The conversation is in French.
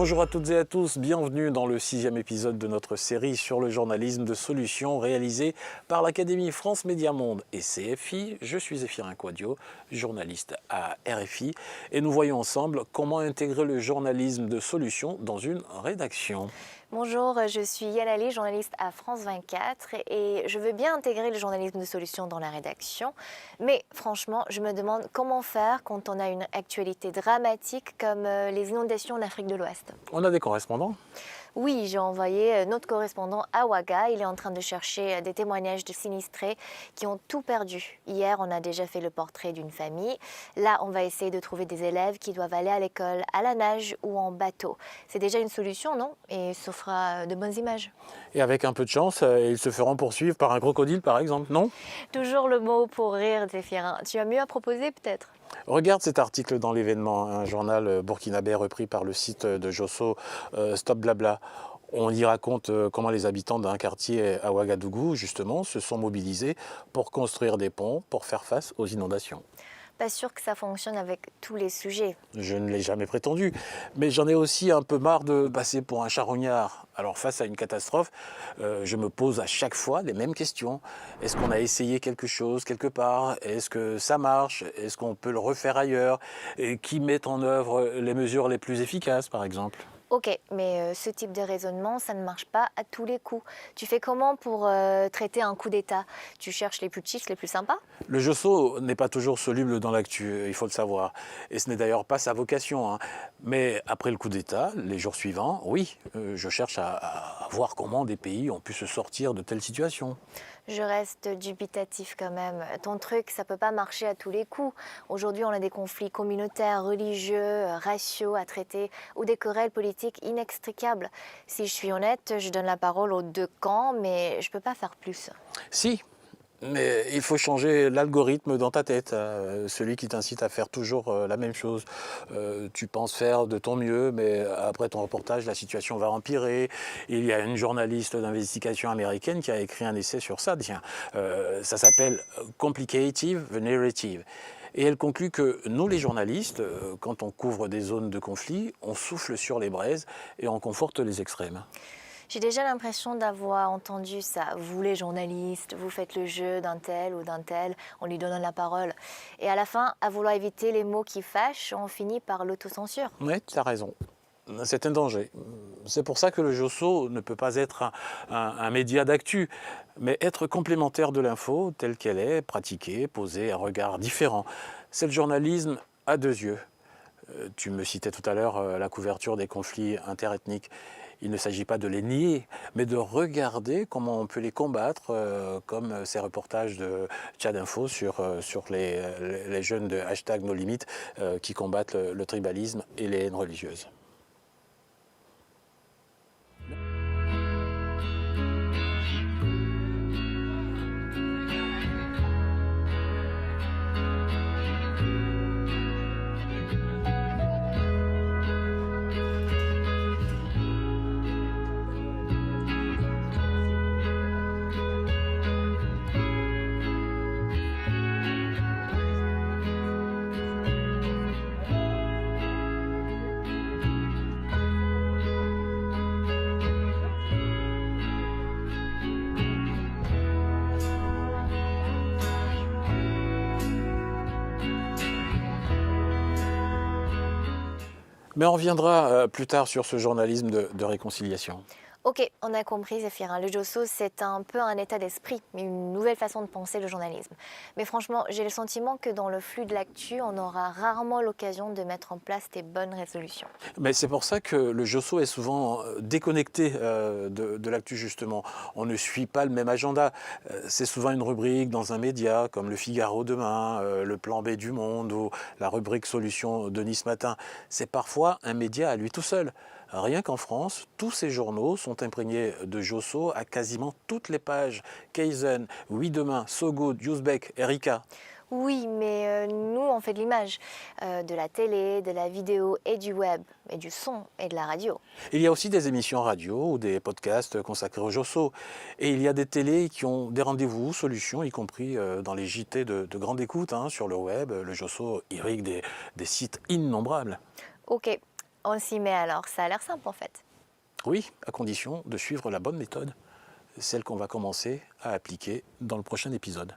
Bonjour à toutes et à tous, bienvenue dans le 6e épisode de notre série sur le journalisme de solutions réalisé par l'Académie France Média Monde et CFI. Je suis Zéphirin Quadio, journaliste à RFI et nous voyons ensemble comment intégrer le journalisme de solutions dans une rédaction. Bonjour, je suis Yann Ali, journaliste à France 24 et je veux bien intégrer le journalisme de solutions dans la rédaction. Mais franchement, je me demande comment faire quand on a une actualité dramatique comme les inondations en Afrique de l'Ouest. On a des correspondants ? Oui, j'ai envoyé notre correspondant à Ouaga. Il est en train de chercher des témoignages de sinistrés qui ont tout perdu. Hier, on a déjà fait le portrait d'une famille. Là, on va essayer de trouver des élèves qui doivent aller à l'école à la nage ou en bateau. C'est déjà une solution, non? Et ça fera de bonnes images. Et avec un peu de chance, ils se feront poursuivre par un crocodile par exemple, non ? Toujours le mot pour rire, Zéphirin. Tu as mieux à proposer peut-être? Regarde cet article dans l'Événement, un journal burkinabé repris par le site de Josso, Stop Blabla. On y raconte comment les habitants d'un quartier à Ouagadougou, justement, se sont mobilisés pour construire des ponts pour faire face aux inondations. Pas sûr que ça fonctionne avec tous les sujets. Je ne l'ai jamais prétendu, mais j'en ai aussi un peu marre de passer pour un charognard. Alors face à une catastrophe, je me pose à chaque fois les mêmes questions. Est-ce qu'on a essayé quelque chose quelque part? Est-ce que ça marche? Est-ce qu'on peut le refaire ailleurs? Et qui met en œuvre les mesures les plus efficaces, par exemple? Ok, mais ce type de raisonnement, ça ne marche pas à tous les coups. Tu fais comment pour traiter un coup d'État? Tu cherches les plus chics, les plus sympas? Le Josso n'est pas toujours soluble dans l'actu, il faut le savoir. Et ce n'est d'ailleurs pas sa vocation, hein. Mais après le coup d'État, les jours suivants, oui, je cherche à voir comment des pays ont pu se sortir de telles situations. Je reste dubitatif quand même. Ton truc, ça peut pas marcher à tous les coups. Aujourd'hui, on a des conflits communautaires, religieux, raciaux à traiter ou des querelles politiques inextricables. Si je suis honnête, je donne la parole aux deux camps, mais je peux pas faire plus. Si, mais il faut changer l'algorithme dans ta tête, celui qui t'incite à faire toujours la même chose. Tu penses faire de ton mieux, mais après ton reportage, la situation va empirer. Il y a une journaliste d'investigation américaine qui a écrit un essai sur ça. Tiens, ça s'appelle Complicative the Narrative. Et elle conclut que nous, les journalistes, quand on couvre des zones de conflit, on souffle sur les braises et on conforte les extrêmes. J'ai déjà l'impression d'avoir entendu ça. Vous, les journalistes, vous faites le jeu d'un tel ou d'un tel, on lui donne la parole. Et à la fin, à vouloir éviter les mots qui fâchent, on finit par l'autocensure. Oui, tu as raison. C'est un danger. C'est pour ça que le Josso ne peut pas être un média d'actu, mais être complémentaire de l'info telle qu'elle est, pratiquée, posée, un regard différent. C'est le journalisme à deux yeux. Tu me citais tout à l'heure la couverture des conflits interethniques. Il ne s'agit pas de les nier, mais de regarder comment on peut les combattre, comme ces reportages de Tchad Info sur les jeunes de #NoLimites qui combattent le tribalisme et les haines religieuses. Mais on reviendra plus tard sur ce journalisme de réconciliation. Ok, on a compris, Zéphirin. Le Josso, c'est un peu un état d'esprit, une nouvelle façon de penser le journalisme. Mais franchement, j'ai le sentiment que dans le flux de l'actu, on aura rarement l'occasion de mettre en place des bonnes résolutions. Mais c'est pour ça que le Josso est souvent déconnecté de l'actu, justement. On ne suit pas le même agenda. C'est souvent une rubrique dans un média, comme Le Figaro demain, le Plan B du Monde ou la rubrique Solutions de Nice Matin. C'est parfois un média à lui tout seul. Rien qu'en France, tous ces journaux sont imprégnés de Josso à quasiment toutes les pages. Kaizen, Oui Demain, So Good, Uzbek, Erika. Oui, mais nous, on fait de l'image, de la télé, de la vidéo et du web, et du son et de la radio. Il y a aussi des émissions radio ou des podcasts consacrés au Josso. Et il y a des télés qui ont des rendez-vous, solutions, y compris dans les JT de grande écoute sur le web. Le Josso irrigue des sites innombrables. Ok, On s'y met alors, ça a l'air simple en fait. Oui, à condition de suivre la bonne méthode, celle qu'on va commencer à appliquer dans le prochain épisode.